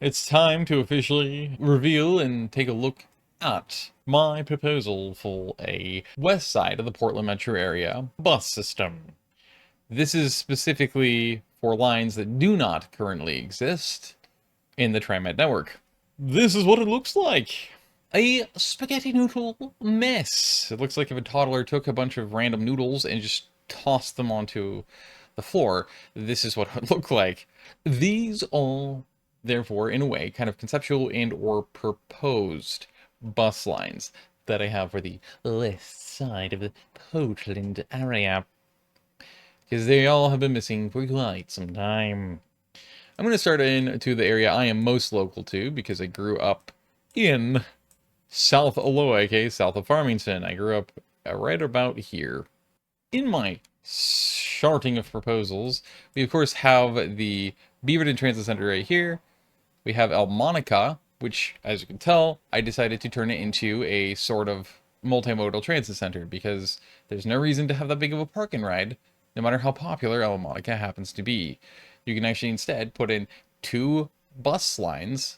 It's time to officially reveal and take a look at my proposal for a west side of the Portland metro area bus system. This is specifically for lines that do not currently exist in the TriMet network. This is what it looks like. A spaghetti noodle mess. It looks like if a toddler took a bunch of random noodles and just tossed them onto the floor, this is what it would look like. These all, therefore, in a way, kind of conceptual and or proposed bus lines that I have for the west side of the Portland area, because they all have been missing for quite some time. I'm going to start into the area I am most local to because I grew up in South Aloha, aka south of Farmington. I grew up right about here. In my charting of proposals, we of course have the Beaverton Transit Center right here. We have Elmonica, which, as you can tell, I decided to turn it into a sort of multimodal transit center because there's no reason to have that big of a park and ride, no matter how popular Elmonica happens to be. You can actually instead put in 2 bus lines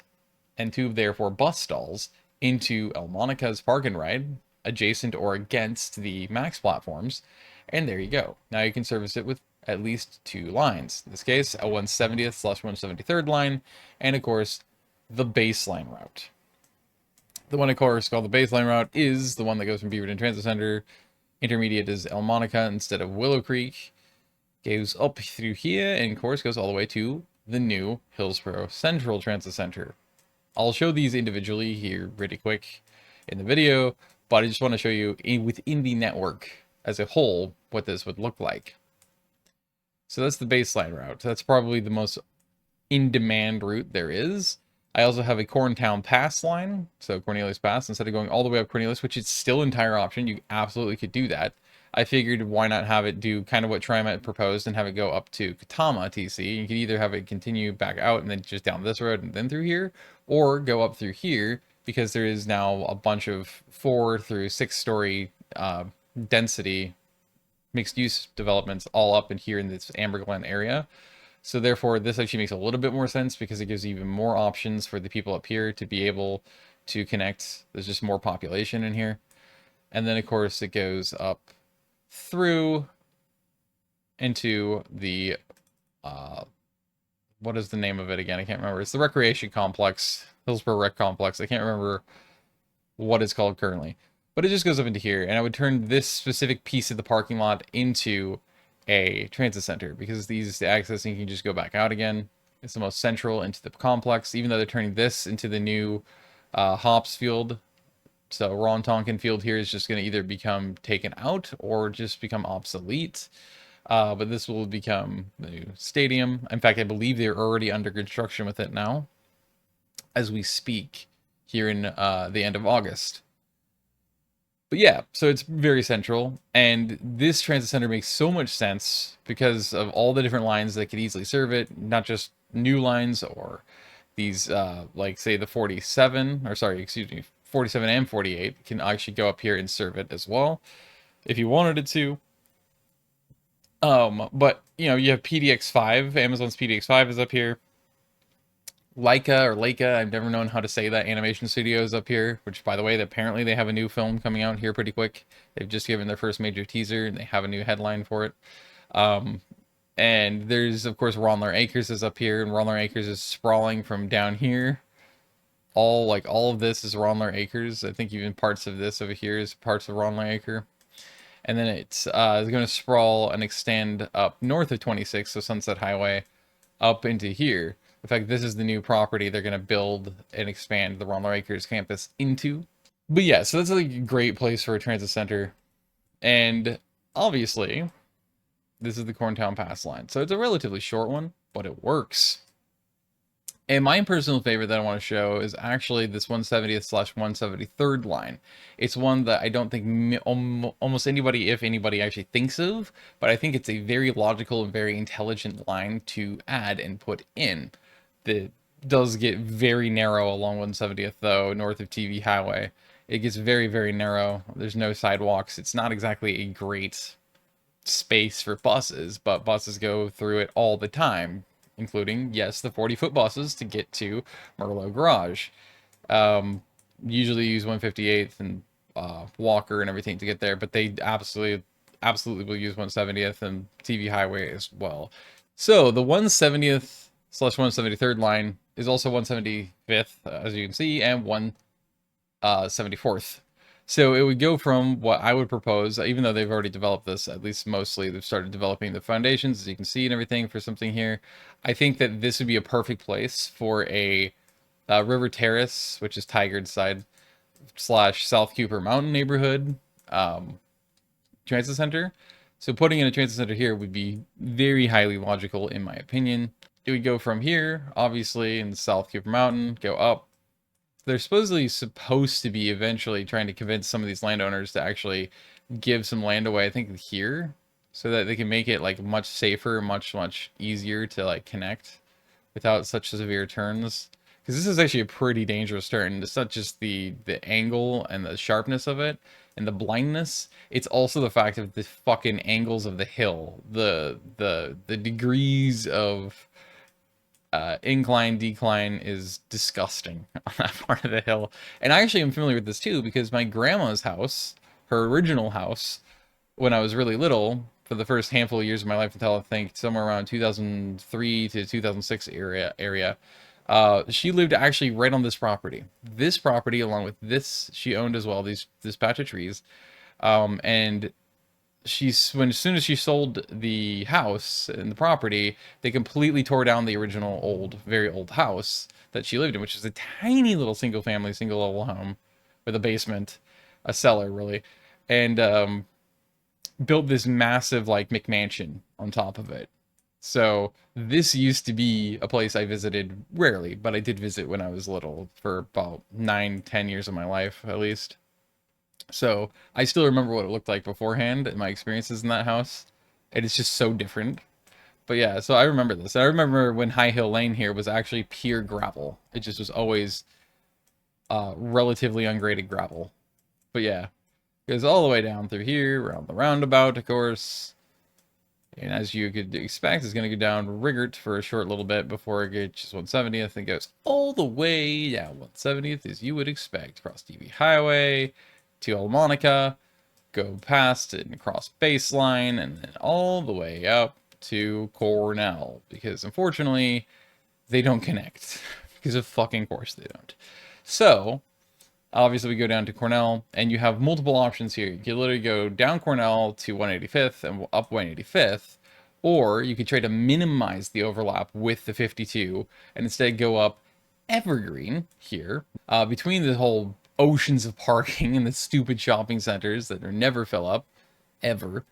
and 2, therefore, bus stalls into Elmonica's park and ride, adjacent or against the MAX platforms, and there you go. Now you can service it with at least 2 lines. In this case, a 170th/173rd line, and of course, the baseline route. The one, of course, called the baseline route is the one that goes from Beaverton Transit Center. Intermediate is Elmonica instead of Willow Creek. Goes up through here, and of course goes all the way to the new Hillsboro Central Transit Center. I'll show these individually here pretty quick in the video, but I just want to show you within the network as a whole what this would look like. So that's the baseline route. That's probably the most in-demand route there is. I also have a Corntown Pass line, so Cornelius Pass, instead of going all the way up Cornelius, which is still an entire option. You absolutely could do that. I figured why not have it do kind of what TriMet proposed and have it go up to Katama TC. You could either have it continue back out and then just down this road and then through here, or go up through here because there is now a bunch of 4 through 6-story density mixed use developments all up in here in this Amber Glen area. So therefore, this actually makes a little bit more sense because it gives even more options for the people up here to be able to connect. There's just more population in here. And then, of course, it goes up through into the, what is the name of it again? I can't remember. It's the Recreation Complex, Hillsboro Rec Complex. I can't remember what it's called currently. But it just goes up into here, and I would turn this specific piece of the parking lot into a transit center because it's the easiest to access and you can just go back out again. It's the most central into the complex, even though they're turning this into the new hops field. So Ron Tonkin Field here is just going to either become taken out or just become obsolete. But this will become the new stadium. In fact, I believe they're already under construction with it now as we speak here in the end of August. But yeah, so it's very central, and this transit center makes so much sense because of all the different lines that could easily serve it, not just new lines or these, like say the 47, or sorry, excuse me, 47 and 48 can actually go up here and serve it as well if you wanted it to. But you know, you have PDX5, Amazon's PDX5 is up here. Leica, I've never known how to say that, animation studios up here, which by the way, apparently they have a new film coming out here pretty quick. They've just given their first major teaser and they have a new headline for it. And there's of course Ronler Acres is up here, and Ronler Acres is sprawling from down here. All of this is Ronler Acres. I think even parts of this over here is parts of Ronler Acre. And then it's going to sprawl and extend up north of 26, so Sunset Highway, up into here. In fact, this is the new property they're going to build and expand the Ronler Acres campus into. But yeah, so that's a great place for a transit center. And obviously, this is the Corntown Pass line. So it's a relatively short one, but it works. And my personal favorite that I want to show is actually this 170th/173rd line. It's one that I don't think almost anybody, if anybody, actually thinks of, but I think it's a very logical and very intelligent line to add and put in. That does get very narrow along 170th, though, north of TV Highway. It gets very, very narrow. There's no sidewalks. It's not exactly a great space for buses, but buses go through it all the time. including, yes, the 40-foot buses to get to Merlot Garage. Usually use 158th and Walker and everything to get there, but they absolutely will use 170th and TV Highway as well. So the 170th / 173rd line is also 175th, as you can see, and 174th. So it would go from what I would propose, even though they've already developed this, at least mostly, they've started developing the foundations, as you can see, and everything for something here. I think that this would be a perfect place for a River Terrace, which is Tigard side, / South Cooper Mountain neighborhood transit center. So putting in a transit center here would be very highly logical, in my opinion. It would go from here, obviously, in South Cooper Mountain, go up. They're supposed to be eventually trying to convince some of these landowners to actually give some land away, I think here, so that they can make it like much safer, much easier to like connect without such severe turns. Because this is actually a pretty dangerous turn. It's not just the angle and the sharpness of it and the blindness. It's also the fact of the fucking angles of the hill, the degrees of incline, decline is disgusting on that part of the hill. And I actually am familiar with this too, because my grandma's house, her original house, when I was really little, for the first handful of years of my life until I think somewhere around 2003 to 2006 area, she lived actually right on this property. This property, along with this, she owned as well, this patch of trees. And as soon as she sold the house and the property, they completely tore down the original very old house that she lived in, which is a tiny little single level home with a basement, a cellar really, and built this massive like McMansion on top of it. So this used to be a place I visited rarely, but I did visit when I was little for about 9-10 years of my life at least. So I still remember what it looked like beforehand and my experiences in that house. And it's just so different. But yeah, so I remember this. I remember when High Hill Lane here was actually pure gravel. It just was always relatively ungraded gravel. But yeah, it goes all the way down through here, around the roundabout, of course. And as you could expect, it's going to go down Rigert for a short little bit before it gets 170th and goes all the way down 170th, as you would expect, across TV Highway to Almonica, go past and across Baseline, and then all the way up to Cornell, because unfortunately they don't connect, because of fucking course they don't. So obviously we go down to Cornell, and you have multiple options here. You can literally go down Cornell to 185th and up 185th, or you could try to minimize the overlap with the 52 and instead go up Evergreen here, between the whole oceans of parking and the stupid shopping centers that are never fill up, ever,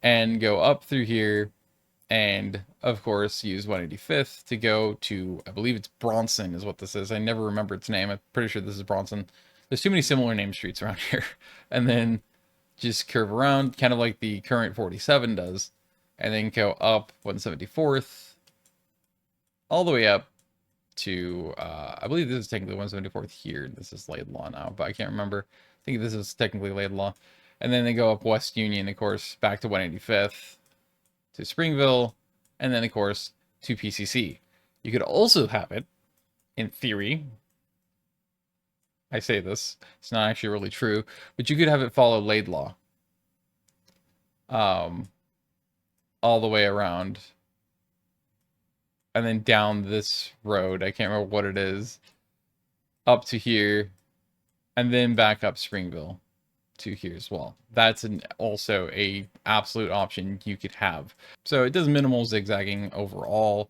and go up through here, and of course use 185th to go to, I believe it's Bronson is what this is. I never remember its name. I'm pretty sure this is Bronson. There's too many similar name streets around here. And then just curve around, kind of like the current 47 does, and then go up 174th, all the way up to, I believe this is technically 174th here. This is Laidlaw now, but I can't remember. I think this is technically Laidlaw. And then they go up West Union, of course, back to 185th, to Springville, and then, of course, to PCC. You could also have it, in theory, I say this, it's not actually really true, but you could have it follow Laidlaw. All the way around. And then down this road, I can't remember what it is, up to here, and then back up Springville to here as well. That's also a absolute option you could have. So it does minimal zigzagging overall,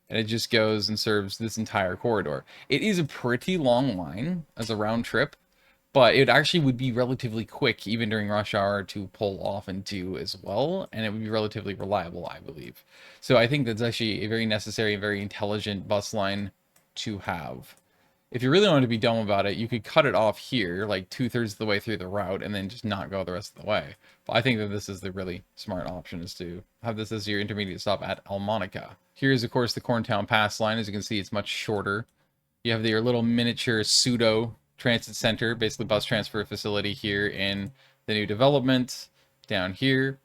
and it just goes and serves this entire corridor. It is a pretty long line as a round trip, but it actually would be relatively quick even during rush hour to pull off and do as well, and it would be relatively reliable, I believe. So I think that's actually a very necessary and very intelligent bus line to have. If you really wanted to be dumb about it, you could cut it off here, like 2/3 of the way through the route, and then just not go the rest of the way. But I think that this is the really smart option, is to have this as your intermediate stop at Almonica. Here's, of course, the Corntown Pass line. As you can see, it's much shorter. You have your little miniature pseudo transit center, basically bus transfer facility here in the new development down here.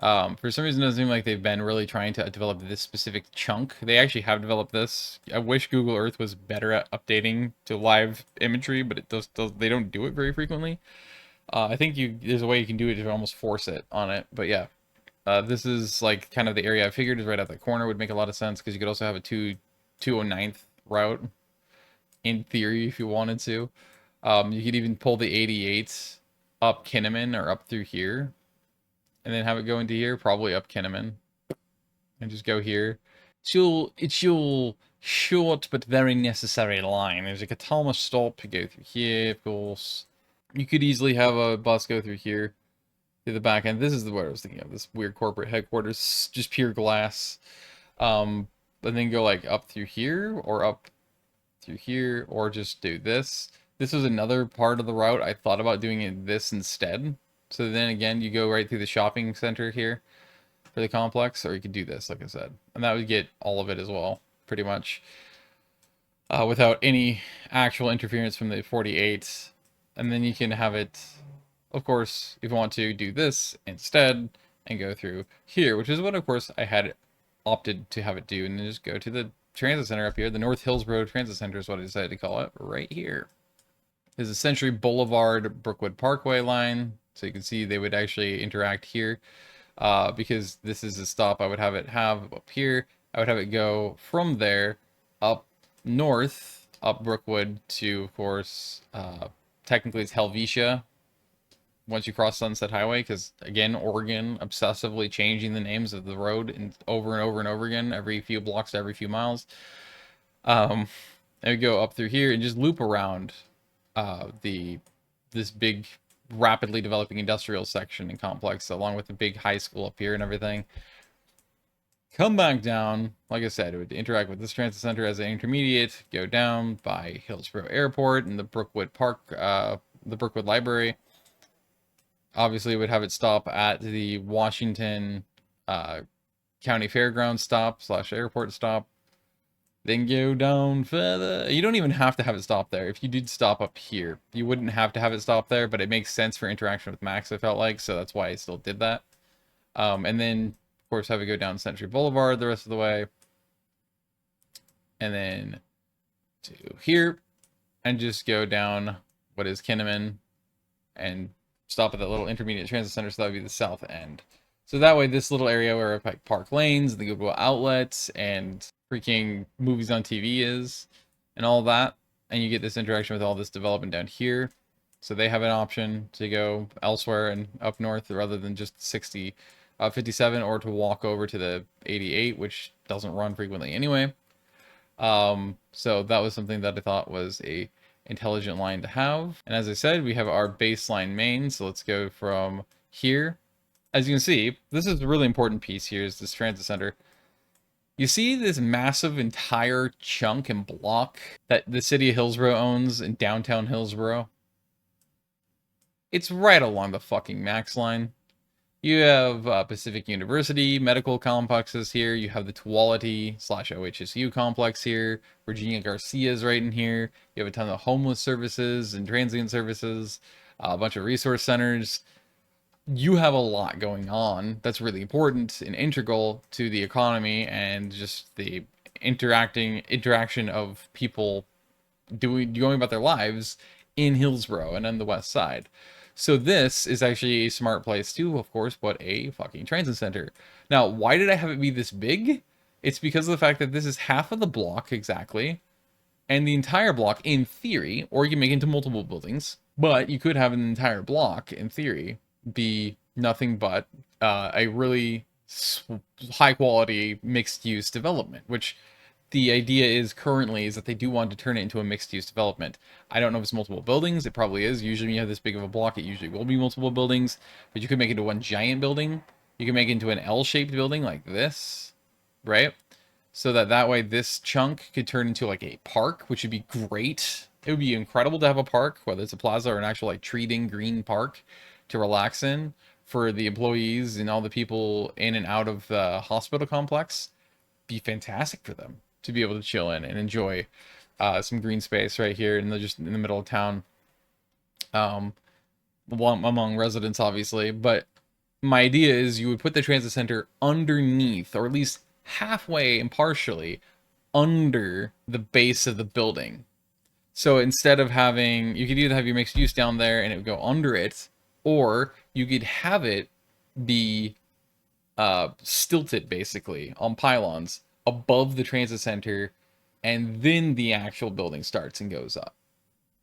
For some reason, it doesn't seem like they've been really trying to develop this specific chunk. They actually have developed this. I wish Google Earth was better at updating to live imagery, but they don't do it very frequently. I think there's a way you can do it to almost force it on it, but yeah. This is like kind of the area I figured is right at the corner would make a lot of sense because you could also have a 209th route in theory if you wanted to. You could even pull the 88 up Kinnaman or up through here and then have it go into here, probably up Kinnaman and just go here. It's your short but very necessary line. There's a Catalma stop to go through here, of course. You could easily have a bus go through here to the back end. This is what I was thinking of, this weird corporate headquarters, just pure glass. And then go like up through here or up through here or just do this. This was another part of the route. I thought about doing it this instead. So then again, you go right through the shopping center here for the complex, or you could do this, like I said. And that would get all of it as well, pretty much. Without any actual interference from the 48. And then you can have it, of course, if you want to do this instead and go through here, which is what, of course, I had opted to have it do, and then just go to the transit center up here. The North Hillsboro Transit Center is what I decided to call it, right here. This is Century Boulevard Brookwood Parkway line, so you can see they would actually interact here. Because this is a stop I would have it have up here. I would have it go from there up north, up Brookwood to, of course, technically it's Helvetia once you cross Sunset Highway, because again, Oregon obsessively changing the names of the road and over and over and over again every few blocks to every few miles. And we go up through here and just loop around this big rapidly developing industrial section and complex, along with the big high school up here and everything. Come back down, like I said, it would interact with this transit center as an intermediate, go down by Hillsboro Airport and the Brookwood Park, the Brookwood Library. Obviously, it would have it stop at the Washington County Fairgrounds stop / airport stop. Then go down further. You don't even have to have it stop there. If you did stop up here, you wouldn't have to have it stop there, but it makes sense for interaction with Max, I felt like, so that's why I still did that. And then, of course, have it go down Century Boulevard the rest of the way. And then to here, and just go down what is Kinnaman, and stop at that little intermediate transit center, so that would be the south end. So that way, this little area where like Park Lanes, the Goodwill Outlets, and freaking movies on TV is, and all that, and you get this interaction with all this development down here. So they have an option to go elsewhere and up north rather than just 57, or to walk over to the 88, which doesn't run frequently anyway. So that was something that I thought was a intelligent line to have. And as I said, we have our baseline main, so let's go from here. As you can see, this is a really important piece here, is this transit center. You see this massive entire chunk and block that the city of Hillsboro owns in downtown Hillsboro? It's right along the fucking Max line. You have Pacific University medical complexes here. You have the Tualatin / OHSU complex here. Virginia Garcia's right in here. You have a ton of homeless services and transient services. A bunch of resource centers. You have a lot going on that's really important and integral to the economy and just the interaction of people going about their lives in Hillsboro and on the west side. So this is actually a smart place to, of course, put a fucking transit center. Now, why did I have it be this big? It's because of the fact that this is half of the block exactly, and the entire block in theory, or you can make it into multiple buildings, but you could have an entire block in theory be nothing but a really high quality mixed use development, which the idea is currently is that they do want to turn it into a mixed use development. I don't know if it's multiple buildings. It probably is. Usually when you have this big of a block, it usually will be multiple buildings, but you could make it into one giant building. You can make it into an L-shaped building like this, right? So that way this chunk could turn into like a park, which would be great. It would be incredible to have a park, whether it's a plaza or an actual like treating green park to relax in for the employees and all the people in and out of the hospital complex. Be fantastic for them to be able to chill in and enjoy some green space right here just in the middle of town, among residents, obviously. But my idea is you would put the transit center underneath, or at least halfway and partially under the base of the building. So instead of having, you could either have your mixed use down there and it would go under it, or you could have it be stilted basically on pylons above the transit center, and then the actual building starts and goes up.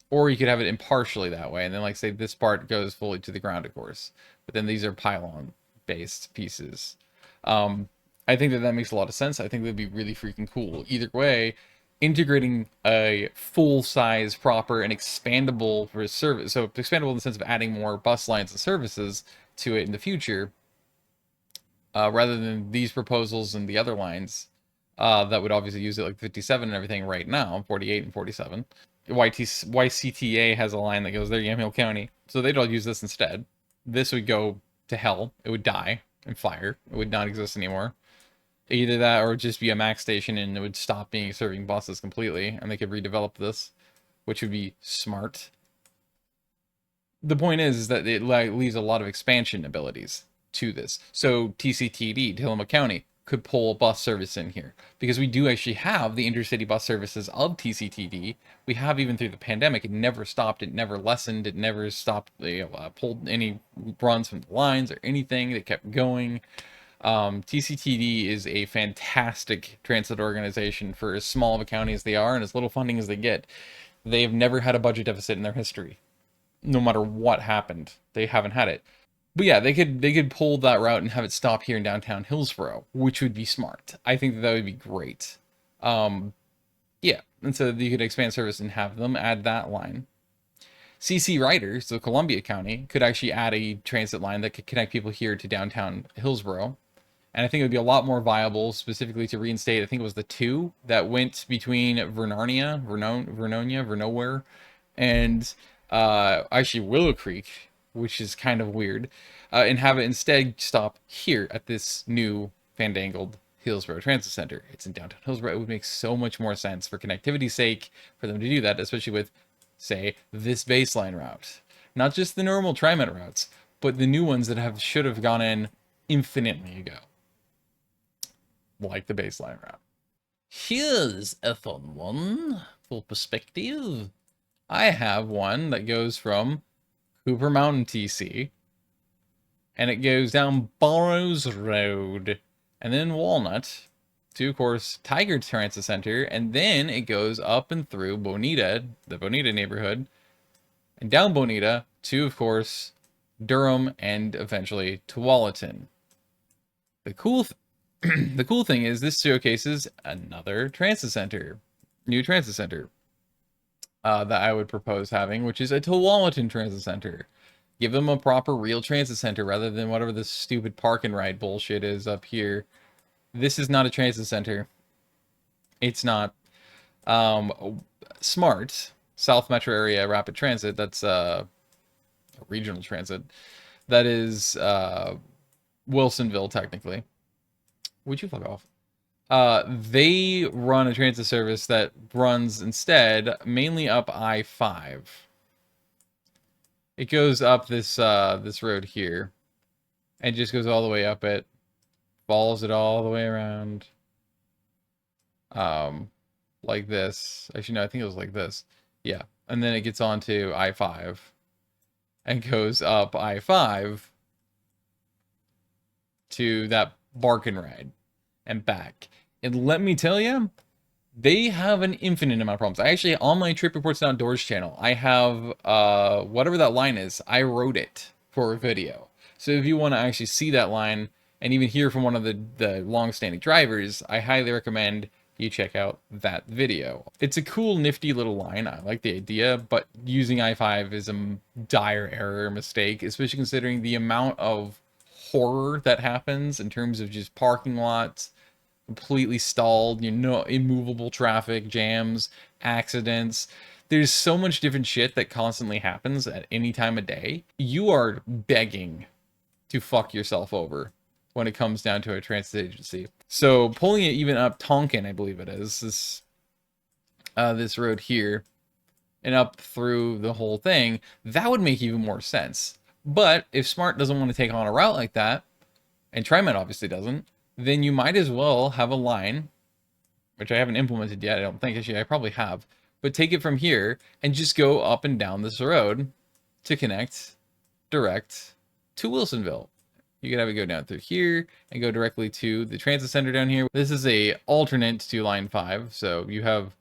Or you could have it impartially that way, and then, like, say this part goes fully to the ground, of course, but then these are pylon based pieces. I think that makes a lot of sense. I think that'd be really freaking cool. Either way, integrating a full-size, proper, and expandable for service. So expandable in the sense of adding more bus lines and services to it in the future, rather than these proposals and the other lines that would obviously use it, like 57 and everything right now, 48 and 47. YCTA has a line that goes there, Yamhill County. So they'd all use this instead. This would go to hell. It would die and fire. It would not exist anymore. Either that or just be a max station and it would stop being serving buses completely, and they could redevelop this, which would be smart. The point is that it leaves a lot of expansion abilities to this. So TCTD, Tillamook County, could pull a bus service in here, because we do actually have the intercity bus services of TCTD. We have, even through the pandemic. It never stopped, it never lessened, it never stopped, pulled any runs from the lines or anything. They kept going. TCTD is a fantastic transit organization for as small of a county as they are and as little funding as they get. They've never had a budget deficit in their history. No matter what happened, they haven't had it. But yeah, they could pull that route and have it stop here in downtown Hillsboro, which would be smart. I think that would be great. Yeah, and so you could expand service and have them add that line. CC Ryder, so Columbia County, could actually add a transit line that could connect people here to downtown Hillsboro. And I think it would be a lot more viable, specifically to reinstate, I think it was the 2 that went between Vernonia, and actually Willow Creek, which is kind of weird, and have it instead stop here at this new fandangled Hillsboro Transit Center. It's in downtown Hillsboro. It would make so much more sense for connectivity's sake for them to do that, especially with, say, this baseline route. Not just the normal TriMet routes, but the new ones that should have gone in infinitely ago. Like the baseline route. Here's a fun one for perspective. I have one that goes from Cooper Mountain TC, and it goes down Burroughs Road, and then Walnut to, of course, Tigard Transit Center, and then it goes up and through Bonita, the Bonita neighborhood, and down Bonita to, of course, Durham, and eventually Tualatin. The cool thing is this showcases another transit center, new transit center, that I would propose having, which is a Tualatin Transit Center. Give them a proper real transit center rather than whatever this stupid park and ride bullshit is up here. This is not a transit center. It's not. Smart, South Metro Area Rapid Transit, that's regional transit. That is Wilsonville, technically. Would you fuck off? They run a transit service that runs instead mainly up I-5. It goes up this this road here, and just goes all the way up it, follows it all the way around, like this. Actually, no, I think it was like this. Yeah, and then it gets onto I-5, and goes up I-5 to that bark and ride and back. And let me tell you, they have an infinite amount of problems. I actually, on my Trip Reports and Outdoors channel, I have whatever that line is, I wrote it for a video. So if you want to actually see that line and even hear from one of the long-standing drivers, I highly recommend you check out that video. It's a cool, nifty little line. I like the idea, but using I-5 is a dire error mistake, especially considering the amount of horror that happens in terms of just parking lots completely stalled, immovable traffic jams, accidents. There's so much different shit that constantly happens at any time of day. You are begging to fuck yourself over when it comes down to a transit agency. So pulling it even up Tonkin, I believe it is, this road here, and up through the whole thing, that would make even more sense. But if Smart doesn't want to take on a route like that, and TriMet obviously doesn't, then you might as well have a line, which I haven't implemented yet, I don't think. Actually, I probably have. But take it from here and just go up and down this road to connect direct to Wilsonville. You could have it go down through here and go directly to the transit center down here. This is a alternate to line 5. So you have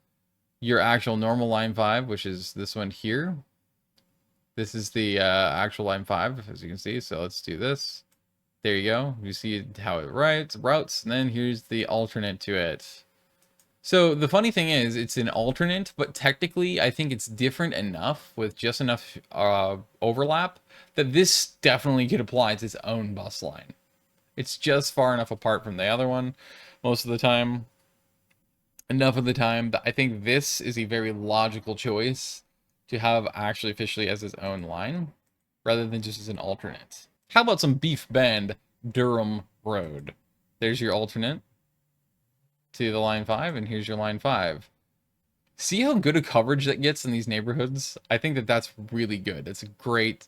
your actual normal line 5, which is this one here. This is the actual line 5, as you can see. So let's do this. There you go. You see how it routes, and then here's the alternate to it. So the funny thing is, it's an alternate, but technically I think it's different enough with just enough overlap that this definitely could apply to its own bus line. It's just far enough apart from the other one most of the time. Enough of the time that I think this is a very logical choice to have actually officially as its own line rather than just as an alternate. How about some Beef Bend Durham Road? There's your alternate to the line 5, and here's your line 5. See how good a coverage that gets in these neighborhoods? I think that that's really good. It's a great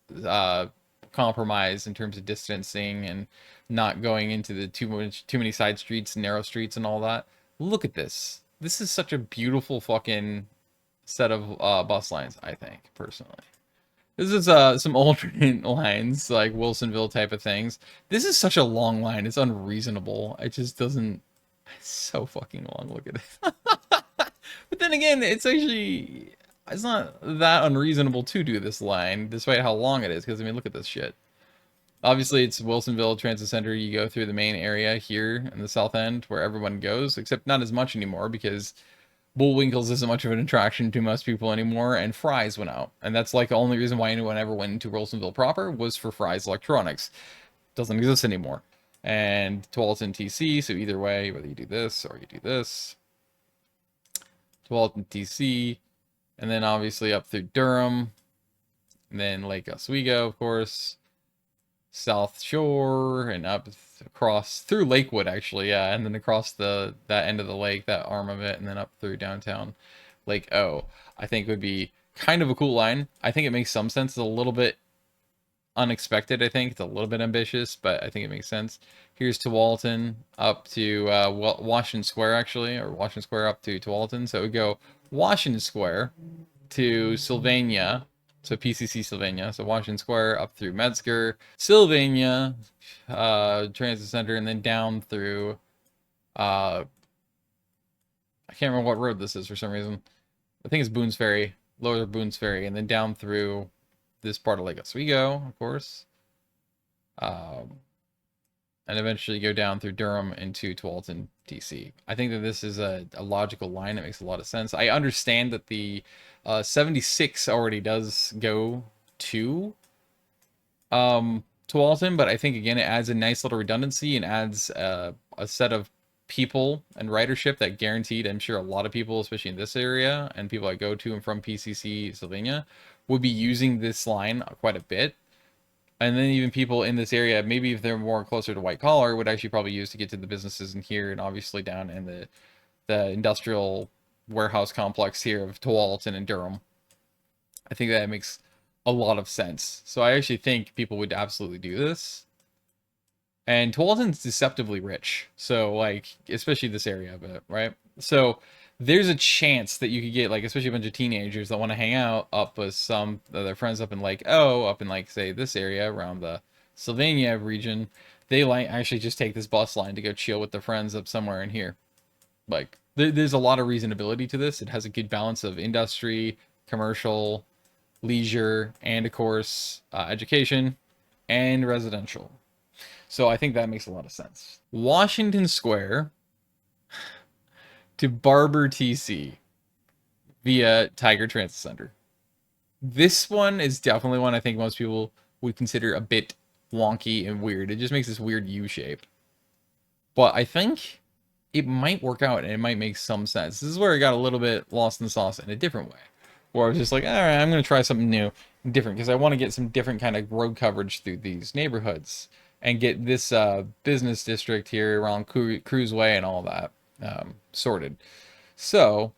compromise in terms of distancing and not going into the too many side streets, narrow streets, and all that. Look at this. This is such a beautiful fucking set of bus lines, I think, personally. This is some alternate lines, like Wilsonville type of things. This is such a long line. It's unreasonable. It just doesn't... It's so fucking long. Look at it. But then again, it's not that unreasonable to do this line, despite how long it is. Because, I mean, look at this shit. Obviously, it's Wilsonville Transit Center. You go through the main area here in the south end where everyone goes, except not as much anymore because Bullwinkle's isn't much of an attraction to most people anymore, and Fry's went out. And that's like the only reason why anyone ever went into Wilsonville proper was for Fry's Electronics. Doesn't exist anymore. And Tualatin TC, so either way, whether you do this or you do this. Tualatin TC, and then obviously up through Durham, and then Lake Oswego, of course. South Shore, and up across through Lakewood, actually, yeah, and then across that end of the lake, that arm of it, and then up through downtown Lake O. I think would be kind of a cool line. I think it makes some sense. It's a little bit unexpected. I think it's a little bit ambitious, but I think it makes sense. Here's Tualatin up to Washington Square, actually, or Washington Square up to Tualatin. So it would go Washington Square to Sylvania. So PCC Sylvania, so Washington Square up through Metzger, Sylvania, Transit Center, and then down through, I can't remember what road this is for some reason. I think it's Boones Ferry, lower Boones Ferry, and then down through this part of Lake Oswego, of course. And eventually go down through Durham into Tualatin TC. I think that this is a logical line. It makes a lot of sense. I understand that the 76 already does go to Tualatin, but I think, again, it adds a nice little redundancy and adds a set of people and ridership that guaranteed, I'm sure a lot of people, especially in this area, and people that go to and from PCC Sylvania, would be using this line quite a bit. And then even people in this area, maybe if they're more closer to white collar, would actually probably use to get to the businesses in here, and obviously down in the industrial warehouse complex here of Tualatin and Durham. I think that makes a lot of sense. So I actually think people would absolutely do this. And Tualatin's deceptively rich. So, like, especially this area of it, right? So there's a chance that you could get, like, especially a bunch of teenagers that want to hang out up with some of their friends up in Lake O, up in, like, say, this area around the Sylvania region. They like actually just take this bus line to go chill with their friends up somewhere in here. Like, there's a lot of reasonability to this. It has a good balance of industry, commercial, leisure, and, of course, education and residential. So I think that makes a lot of sense. Washington Square to Barber TC via Tigard Transit Center. This one is definitely one I think most people would consider a bit wonky and weird. It just makes this weird U shape. But I think it might work out and it might make some sense. This is where I got a little bit lost in the sauce in a different way. Where I was just like, all right, I'm going to try something new and different because I want to get some different kind of road coverage through these neighborhoods and get this business district here around Cruise Way and all that sorted. So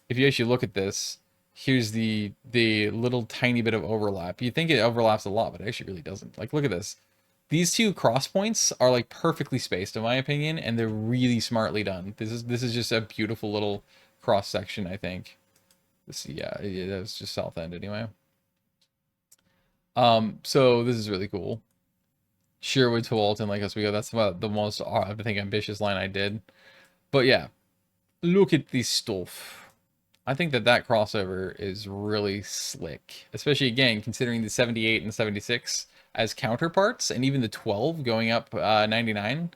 if you actually look at this, Here's the little tiny bit of overlap. You think it overlaps a lot, but it actually really doesn't. Like, look at this. These two cross points are like perfectly spaced in my opinion, and they're really smartly done. This is just a beautiful little cross section, I think. This, yeah, that's just South End anyway. So this is really cool. Sherwood Tualatin, like Oswego. That's about the most, I think, ambitious line I did. But yeah, look at this stuff. I think that crossover is really slick, especially again considering the 78 and 76 as counterparts, and even the 12 going up 99.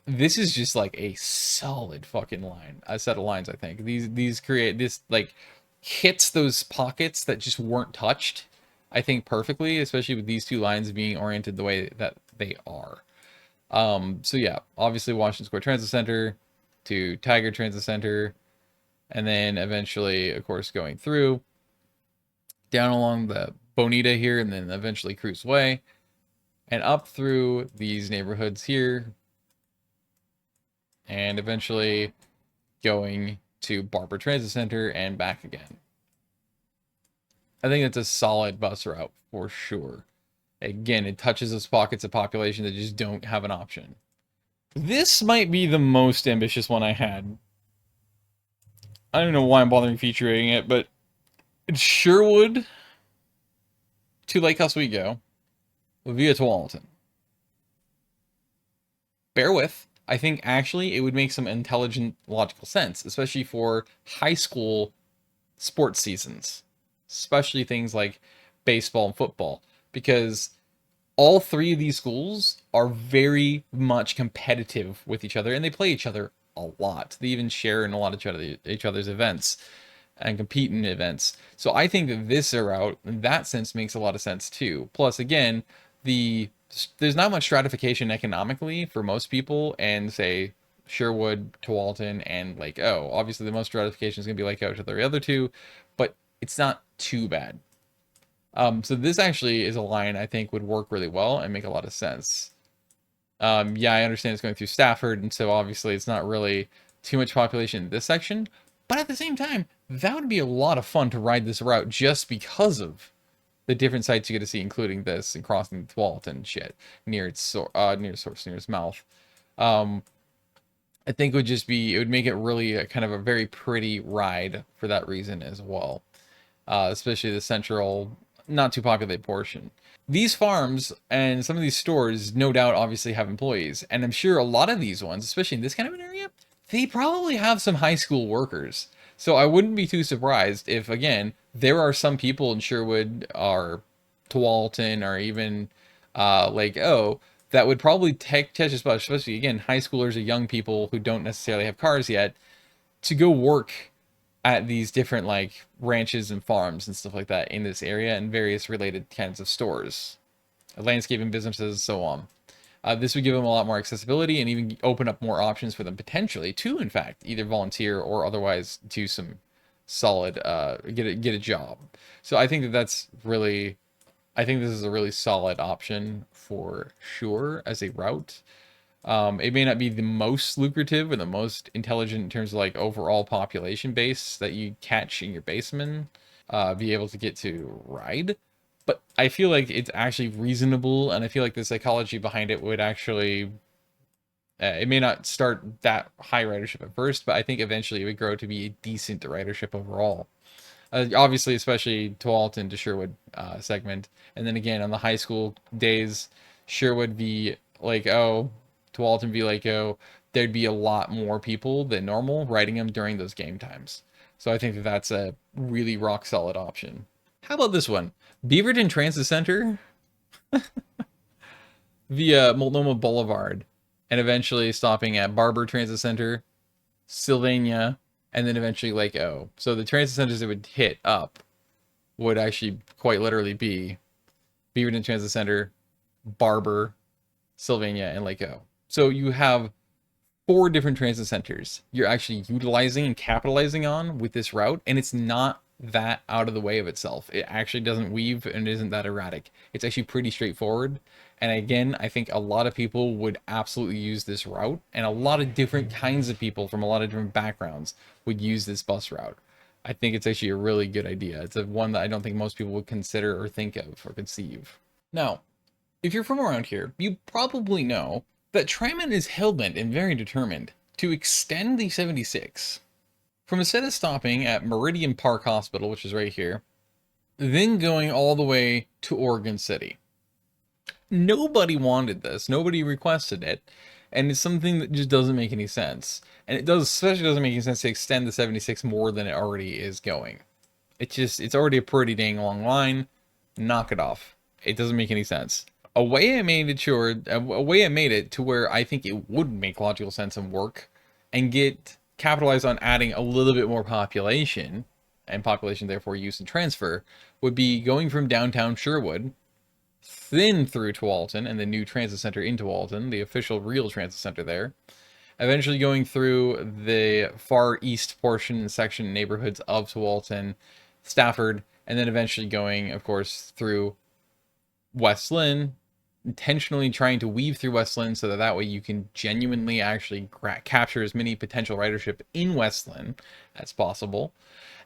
This is just like a solid fucking line, a set of lines. I think these create this, like, hits those pockets that just weren't touched, I think, perfectly, especially with these two lines being oriented the way that they are. So yeah, obviously Washington Square Transit Center to Tigard Transit Center, and then eventually, of course, going through down along the Bonita here, and then eventually Cruise Way, and up through these neighborhoods here, and eventually going to Barber Transit Center and back again. I think it's a solid bus route for sure. Again, it touches those pockets of population that just don't have an option. This might be the most ambitious one I had. I don't know why I'm bothering featuring it, but it's Sherwood to Lake Oswego via Tualatin. Bear with. I think actually it would make some intelligent, logical sense, especially for high school sports seasons, especially things like baseball and football, because all three of these schools are very much competitive with each other, and they play each other a lot. They even share in a lot of each other's events and compete in events. So I think that this route, in that sense, makes a lot of sense too. Plus, again, there's not much stratification economically for most people, and say Sherwood, Tualatin, and Lake O. Obviously, the most stratification is going to be Lake O to the other two, but it's not too bad. So this actually is a line I think would work really well and make a lot of sense. Yeah, I understand it's going through Stafford, and so obviously it's not really too much population in this section, but at the same time, that would be a lot of fun to ride this route just because of the different sites you get to see, including this and crossing the Tualatin shit near its source, near its mouth. I think it would make it really a kind of a very pretty ride for that reason as well. Especially the central, not too populated portion. These farms and some of these stores, no doubt, obviously have employees. And I'm sure a lot of these ones, especially in this kind of an area, they probably have some high school workers. So I wouldn't be too surprised if, again, there are some people in Sherwood or Tualatin or even Lake O that would probably take a spot, especially, again, high schoolers or young people who don't necessarily have cars yet, to go work at these different like ranches and farms and stuff like that in this area, and various related kinds of stores, landscaping businesses, so on. This would give them a lot more accessibility and even open up more options for them potentially to, in fact, either volunteer or otherwise do some solid, get a job. So I think that's really, I think this is a really solid option for sure as a route. It may not be the most lucrative or the most intelligent in terms of like overall population base that you catch in your baseman, be able to get to ride, but I feel like it's actually reasonable, and I feel like the psychology behind it would actually, it may not start that high ridership at first, but I think eventually it would grow to be a decent ridership overall. Obviously, especially Tualatin to Sherwood segment, and then again on the high school days, Sherwood v Lake O, Tualatin v Lake O, there'd be a lot more people than normal riding them during those game times. So I think that's a really rock solid option. How about this one? Beaverton Transit Center via Multnomah Boulevard, and eventually stopping at Barber Transit Center, Sylvania, and then eventually Lake O. So the transit centers that would hit up would actually quite literally be Beaverton Transit Center, Barber, Sylvania, and Lake O. So you have 4 different transit centers you're actually utilizing and capitalizing on with this route, and it's not that out of the way of itself. It actually doesn't weave and isn't that erratic. It's actually pretty straightforward. And again, I think a lot of people would absolutely use this route, and a lot of different kinds of people from a lot of different backgrounds would use this bus route. I think it's actually a really good idea. It's a one that I don't think most people would consider or think of or conceive. Now, if you're from around here, you probably know that TriMet is hellbent and very determined to extend the 76 from instead of stopping at Meridian Park Hospital, which is right here, then going all the way to Oregon City. Nobody wanted this. Nobody requested it. And it's something that just doesn't make any sense. And it does, especially doesn't make any sense to extend the 76 more than it already is going. It's already a pretty dang long line. Knock it off. It doesn't make any sense. A way I made it to where I think it would make logical sense and work and capitalize on adding a little bit more population, and population therefore use and transfer, would be going from downtown Sherwood, then through Tualatin and the new transit center in Tualatin, the official real transit center there, eventually going through the far east portion and section neighborhoods of Tualatin, Stafford, and then eventually going, of course, through West Linn, intentionally trying to weave through West Linn so that way you can genuinely actually capture as many potential ridership in West Linn as possible.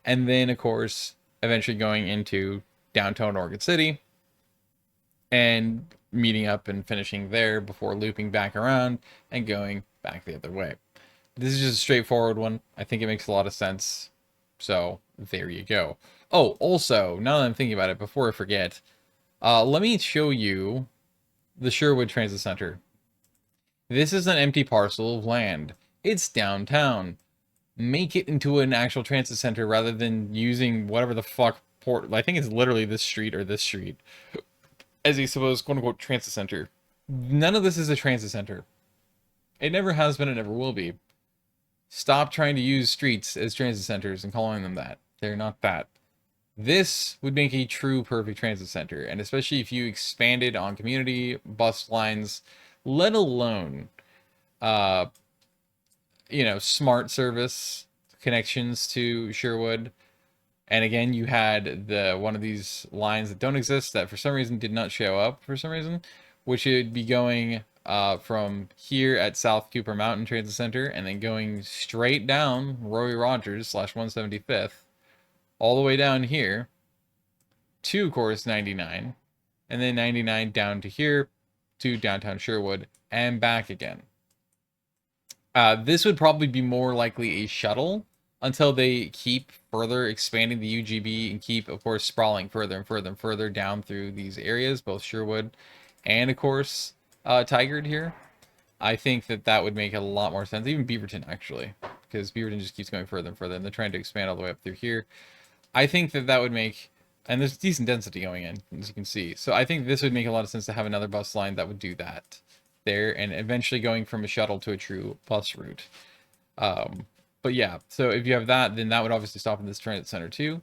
And then, of course, eventually going into downtown Oregon City and meeting up and finishing there before looping back around and going back the other way. This is just a straightforward one. I think it makes a lot of sense. So there you go. Oh, also, now that I'm thinking about it, before I forget, let me show you the Sherwood Transit Center. This is an empty parcel of land. It's downtown. Make it into an actual transit center rather than using whatever the fuck port. I think it's literally this street or this street as a supposed quote-unquote transit center. None of this is a transit center. It never has been, it never will be. Stop trying to use streets as transit centers and calling them that. They're not that. This would make a true perfect transit center, and especially if you expanded on community bus lines, let alone, smart service connections to Sherwood. And again, you had one of these lines that don't exist that for some reason did not show up for some reason, which would be going from here at South Cooper Mountain Transit Center and then going straight down Roy Rogers / 175th all the way down here to, of course, 99, and then 99 down to here to downtown Sherwood and back again. This would probably be more likely a shuttle until they keep further expanding the UGB and keep, of course, sprawling further and further and further down through these areas, both Sherwood and, of course, Tigard here. I think that would make a lot more sense. Even Beaverton, actually, because Beaverton just keeps going further and further, and they're trying to expand all the way up through here. I think that would make, and there's decent density going in, as you can see. So I think this would make a lot of sense to have another bus line that would do that there, and eventually going from a shuttle to a true bus route. But yeah, so if you have that, then that would obviously stop in this transit center too.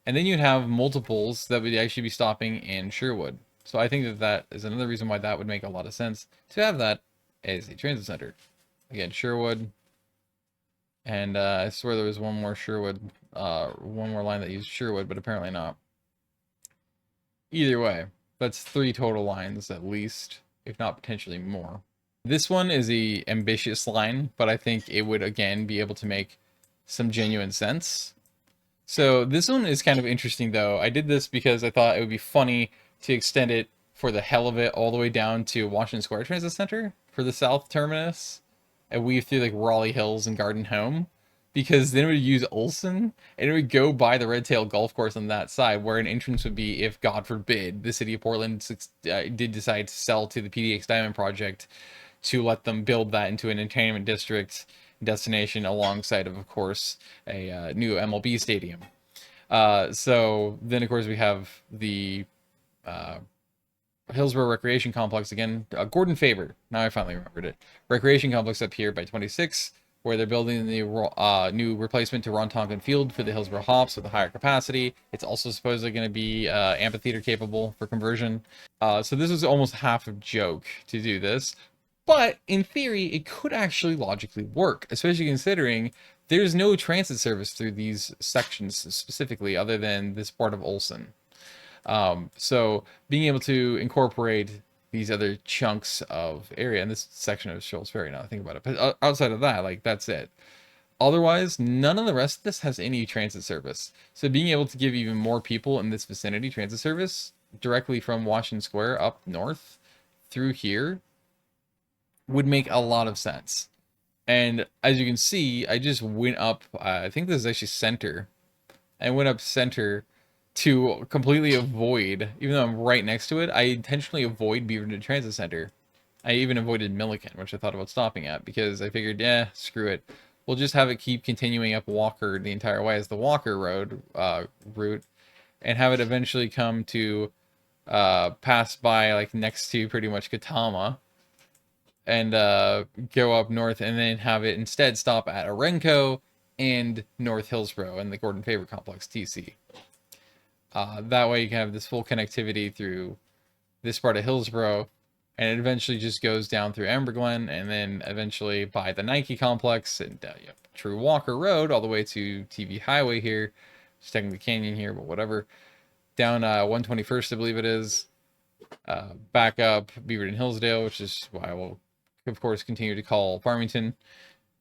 And then you'd have multiples that would actually be stopping in Sherwood. So I think that is another reason why that would make a lot of sense to have that as a transit center. Again, Sherwood. And I swear there was one more Sherwood, one more line that used Sherwood, but apparently not. Either way, that's 3 total lines at least, if not potentially more. This one is a ambitious line, but I think it would again be able to make some genuine sense. So this one is kind of interesting though. I did this because I thought it would be funny to extend it for the hell of it all the way down to Washington Square Transit Center for the south terminus and weave through like Raleigh Hills and Garden Home, because then it would use Olsen and it would go by the Red Tail Golf Course on that side, where an entrance would be if, God forbid, the city of Portland did decide to sell to the PDX Diamond Project to let them build that into an entertainment district destination alongside of course, a new MLB stadium. So then, of course, we have the Hillsboro Recreation Complex again. Gordon Faber. Now I finally remembered it. Recreation Complex up here by 26, where they're building the new replacement to Rontonkin Field for the Hillsboro Hops with a higher capacity. It's also supposedly going to be amphitheater capable for conversion. So this was almost half a joke to do this. But in theory, it could actually logically work, especially considering there's no transit service through these sections specifically other than this part of Olsen. So being able to incorporate these other chunks of area, and this section of Shoals Ferry, now I think about it, but outside of that, like, that's it. Otherwise, none of the rest of this has any transit service. So being able to give even more people in this vicinity transit service directly from Washington Square up north through here would make a lot of sense. And as you can see, I just went up, I think this is actually center. I went up center to completely avoid, even though I'm right next to it, I intentionally avoid Beaverton Transit Center. I even avoided Milliken, which I thought about stopping at, because I figured, screw it. We'll just have it keep continuing up Walker the entire way as the Walker Road route, and have it eventually come to pass by, like, next to pretty much Katama, and go up north, and then have it instead stop at Orenco and North Hillsboro and the Gordon Favor Complex, TC. That way you can have this full connectivity through this part of Hillsboro, and it eventually just goes down through Amber Glen, and then eventually by the Nike complex and True Walker Road all the way to TV Highway here. It's technically Canyon here, but whatever. Down 121st, I believe it is. Back up Beaverton Hillsdale, which is why I will, of course, continue to call Farmington.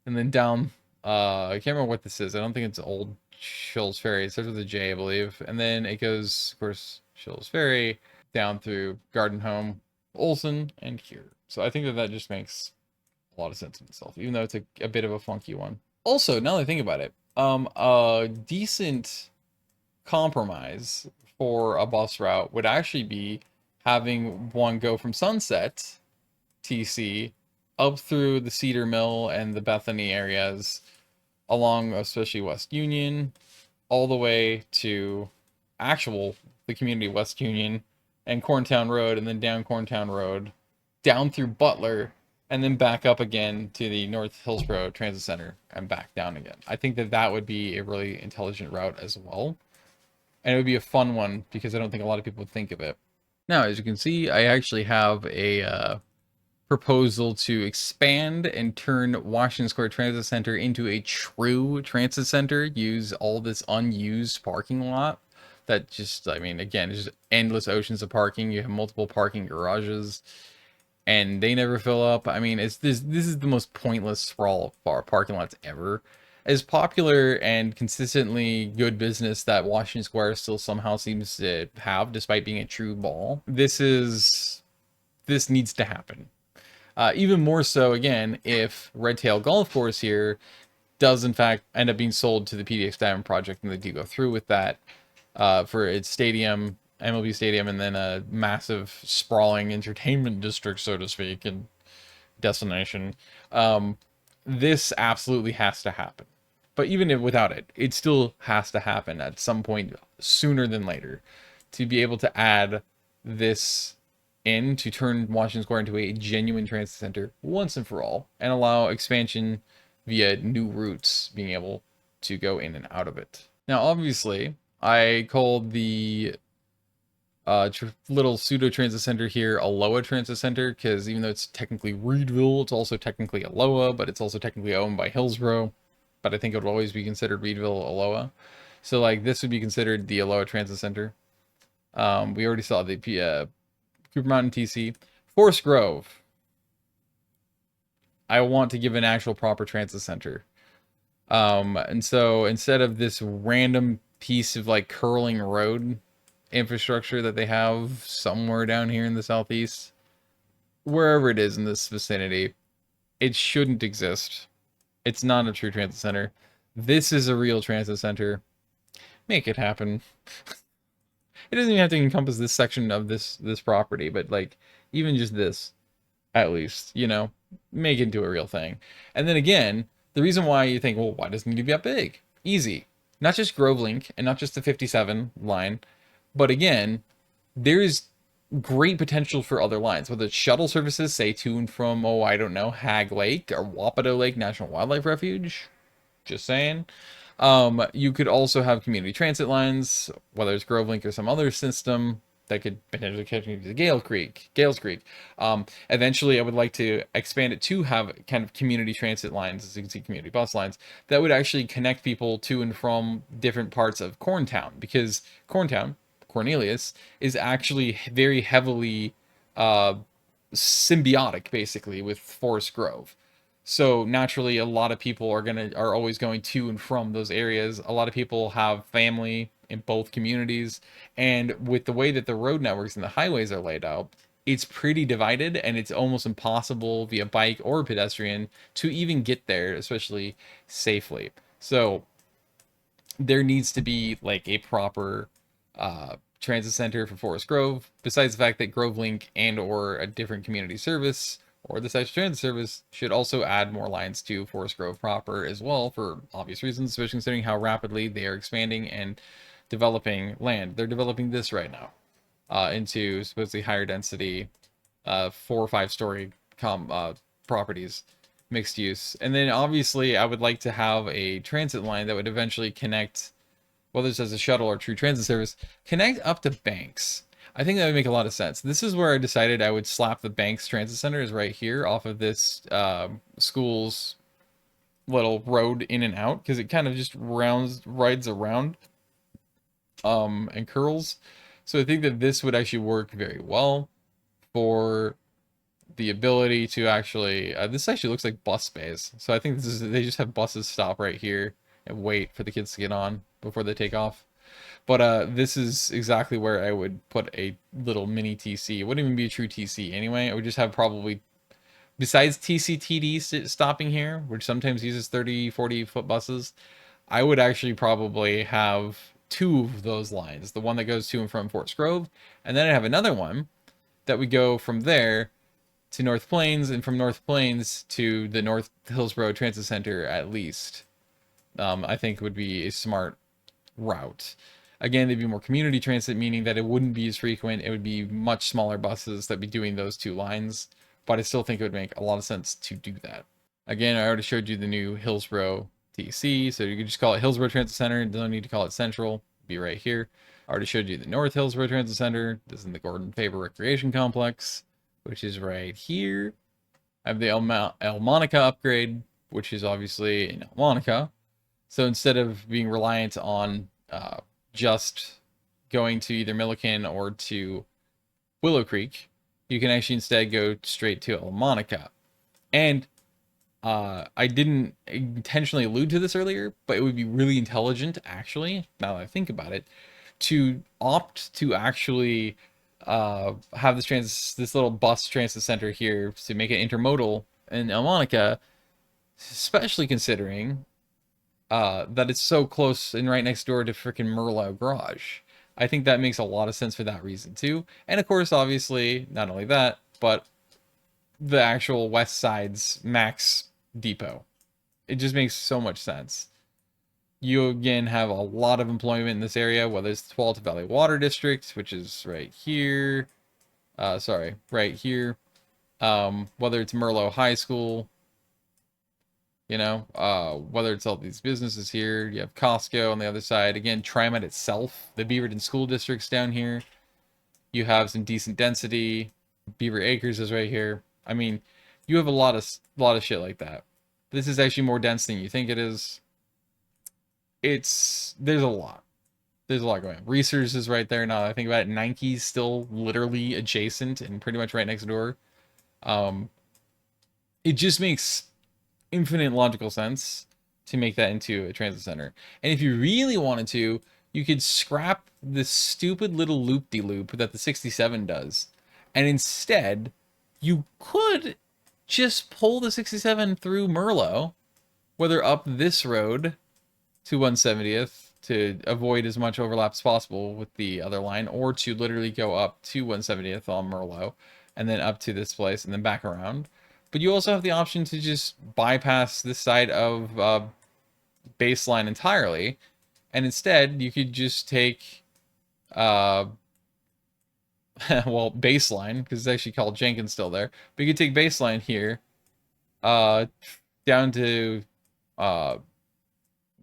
And then down, I can't remember what this is. I don't think it's Old Shills Ferry. It starts with a J, I believe. And then it goes, of course, Shills Ferry, down through Garden Home, Olsen, and here. So I think that just makes a lot of sense in itself, even though it's a bit of a funky one. Also, now that I think about it, a decent compromise for a bus route would actually be having one go from Sunset TC up through the Cedar Mill and the Bethany areas, along especially West Union, all the way to the community West Union and Corntown Road, and then down Corntown Road, down through Butler, and then back up again to the North Hillsboro Transit Center and back down again. I think that would be a really intelligent route as well. And it would be a fun one because I don't think a lot of people would think of it. Now, as you can see, I actually have a proposal to expand and turn Washington Square Transit Center into a true transit center, use all this unused parking lot that just, I mean, again, it's just endless oceans of parking. You have multiple parking garages, and they never fill up. I mean, this is the most pointless sprawl of parking lots ever. As popular and consistently good business that Washington Square still somehow seems to have, despite being a true ball, this needs to happen. Even more so, again, if Redtail Golf Course here does in fact end up being sold to the PDX Diamond Project, and they do go through with that for its stadium, MLB stadium, and then a massive sprawling entertainment district, so to speak, and destination. This absolutely has to happen. But even without it, it still has to happen at some point sooner than later to be able to add this in, to turn Washington Square into a genuine transit center once and for all, and allow expansion via new routes being able to go in and out of it. Now, obviously, I called the little pseudo transit center here Aloha Transit Center, because even though it's technically Reedville, it's also technically Aloha, but it's also technically owned by Hillsboro. But I think it would always be considered Reedville Aloha. So, like, this would be considered the Aloha Transit Center. We already saw the Cooper Mountain TC. Forest Grove. I want to give an actual proper transit center. And so instead of this random piece of like curling road infrastructure that they have somewhere down here in the southeast, wherever it is in this vicinity, it shouldn't exist. It's not a true transit center. This is a real transit center. Make it happen. It doesn't even have to encompass this section of this property, but like even just this, at least, you know, make it into a real thing. And then again, the reason why you think, well, why does it need to be that big? Easy. Not just Grove Link and not just the 57 line, but again, there is great potential for other lines, whether it's shuttle services, say to and from, I don't know, Hag Lake or Wapato Lake National Wildlife Refuge. Just saying. You could also have community transit lines, whether it's Grove Link or some other system that could potentially catch me to Gales Creek. Eventually, I would like to expand it to have kind of community transit lines, as you can see, community bus lines, that would actually connect people to and from different parts of Corntown, because Cornelius, is actually very heavily symbiotic, basically, with Forest Grove. So naturally, a lot of people are always going to and from those areas. A lot of people have family in both communities, and with the way that the road networks and the highways are laid out, it's pretty divided, and it's almost impossible via bike or pedestrian to even get there, especially safely. So there needs to be like a proper transit center for Forest Grove, besides the fact that Grove Link and or a different community service or the Central Transit Service should also add more lines to Forest Grove proper as well, for obvious reasons, especially considering how rapidly they are expanding and developing land. They're developing this right now into supposedly higher density 4 or 5 story properties, mixed use. And then obviously I would like to have a transit line that would eventually connect, whether it's as a shuttle or true transit service, connect up to Banks. I think that would make a lot of sense. This is where I decided I would slap the Banks Transit Center, is right here off of this school's little road in and out, because it kind of just rides around and curls. So I think that this would actually work very well for the ability to actually, this actually looks like bus bays. So I think this is, they just have buses stop right here and wait for the kids to get on before they take off. But this is exactly where I would put a little mini TC. It wouldn't even be a true TC anyway. I would just have probably, besides TCTD stopping here, which sometimes uses 30, 40-foot buses, I would actually probably have 2 of those lines. The one that goes to and from Forest Grove, and then I have another one that would go from there to North Plains, and from North Plains to the North Hillsboro Transit Center at least. I think would be a smart route. Again, they'd be more community transit, meaning that it wouldn't be as frequent. It would be much smaller buses that'd be doing those 2 lines, but I still think it would make a lot of sense to do that. Again, I already showed you the new Hillsboro TC, so you could just call it Hillsboro Transit Center. Don't need to call it Central. It'd be right here. I already showed you the North Hillsboro Transit Center. This is in the Gordon Faber Recreation Complex, which is right here. I have the El Monica upgrade, which is obviously in El Monica. So instead of being reliant on just going to either Milliken or to Willow Creek, you can actually instead go straight to El Monica. And I didn't intentionally allude to this earlier, but it would be really intelligent, actually, now that I think about it, to opt to actually have this little bus transit center here to make it intermodal in El Monica, especially considering that it's so close and right next door to freaking Merlot Garage. I think that makes a lot of sense for that reason too. And of course, obviously, not only that, but the actual Westside's Max Depot. It just makes so much sense. You again have a lot of employment in this area, whether it's the Tualatin Valley Water District, which is right here. Right here. Whether it's Merlot High School, you know, whether it's all these businesses here. You have Costco on the other side. Again, TriMet itself, the Beaverton School District's down here. You have some decent density. Beaver Acres is right here. I mean, you have a lot of shit like that. This is actually more dense than you think it is. There's a lot. There's a lot going on. Reese's is right there now that I think about it. Nike's still literally adjacent and pretty much right next door. It just makes infinite logical sense to make that into a transit center. And if you really wanted to, you could scrap this stupid little loop-de-loop that the 67 does. And instead, you could just pull the 67 through Merlot, whether up this road to 170th to avoid as much overlap as possible with the other line, or to literally go up to 170th on Merlot and then up to this place and then back around. But you also have the option to just bypass this side of baseline entirely, and instead you could just take well, baseline, because it's actually called Jenkins still there, but you could take baseline here down to well,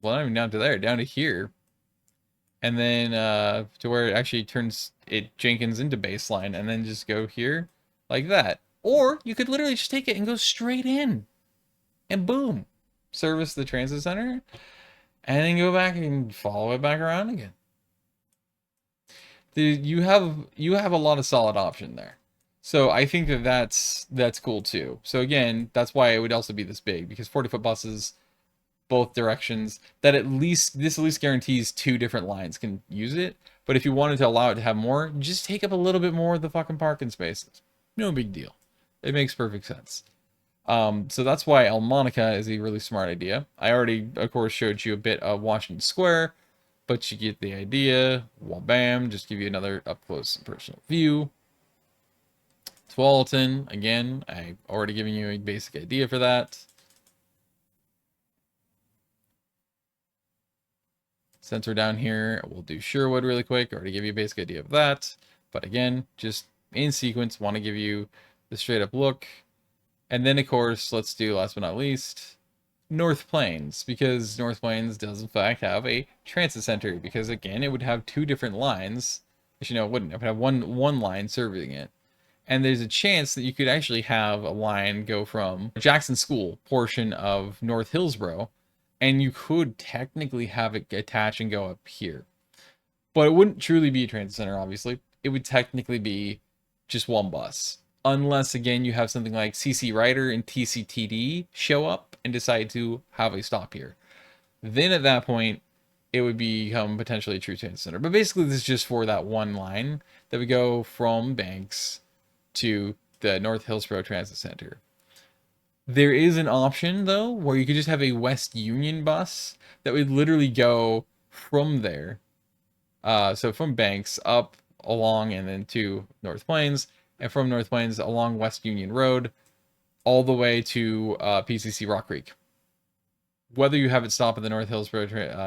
not even down to there, down to here, and then to where it actually turns it Jenkins into baseline, and then just go here like that. Or you could literally just take it and go straight in, and boom, service the transit center, and then go back and follow it back around again. You have a lot of solid option there. So I think that that's cool too. So again, that's why it would also be this big, because 40-foot buses, both directions, that at least guarantees 2 different lines can use it. But if you wanted to allow it to have more, just take up a little bit more of the fucking parking spaces. No big deal. It makes perfect sense. So that's why El Monica is a really smart idea. I already, of course, showed you a bit of Washington Square, but you get the idea. Well, bam, just give you another up close and personal view. Tualatin, again, I've already given you a basic idea for that. Since we're down here, we'll do Sherwood really quick. Already give you a basic idea of that. But again, just in sequence, want to give you the straight up look. And then, of course, let's do, last but not least, North Plains, because North Plains does, in fact, have a transit center, because, again, it would have 2 different lines. Actually, no, it wouldn't. It would have one line serving it. And there's a chance that you could actually have a line go from Jackson School portion of North Hillsboro, and you could technically have it attach and go up here. But it wouldn't truly be a transit center, obviously. It would technically be just one bus. Unless, again, you have something like CC Rider and TCTD show up and decide to have a stop here. Then at that point, it would become potentially a true transit center. But basically, this is just for that one line that would go from Banks to the North Hillsboro Transit Center. There is an option, though, where you could just have a West Union bus that would literally go from there. So from Banks up along and then to North Plains, and from North Plains along West Union Road, all the way to PCC Rock Creek. Whether you have it stop at the North Hillsboro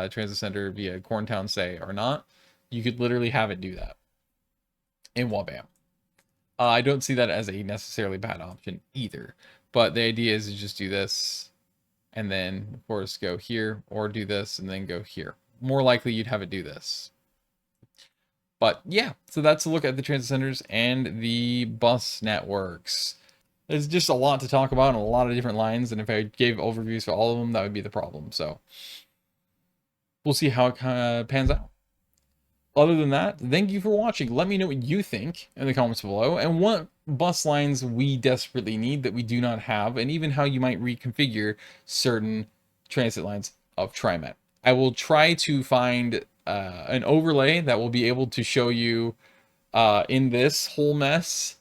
Transit Center via Corntown, say, or not, you could literally have it do that in Wabam. I don't see that as a necessarily bad option either. But the idea is to just do this and then, of course, go here, or do this and then go here. More likely you'd have it do this. But yeah, so that's a look at the transit centers and the bus networks. There's just a lot to talk about and a lot of different lines, and if I gave overviews for all of them, that would be the problem. So we'll see how it kind of pans out. Other than that, thank you for watching. Let me know what you think in the comments below, and what bus lines we desperately need that we do not have, and even how you might reconfigure certain transit lines of TriMet. I will try to find an overlay that will be able to show you in this whole mess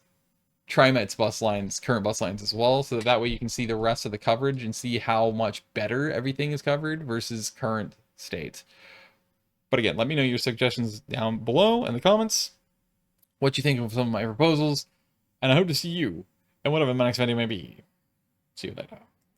TriMet's bus lines, current bus lines as well, so that way you can see the rest of the coverage and see how much better everything is covered versus current state. But again, let me know your suggestions down below in the comments, what you think of some of my proposals, and I hope to see you in whatever my next video may be. See you later.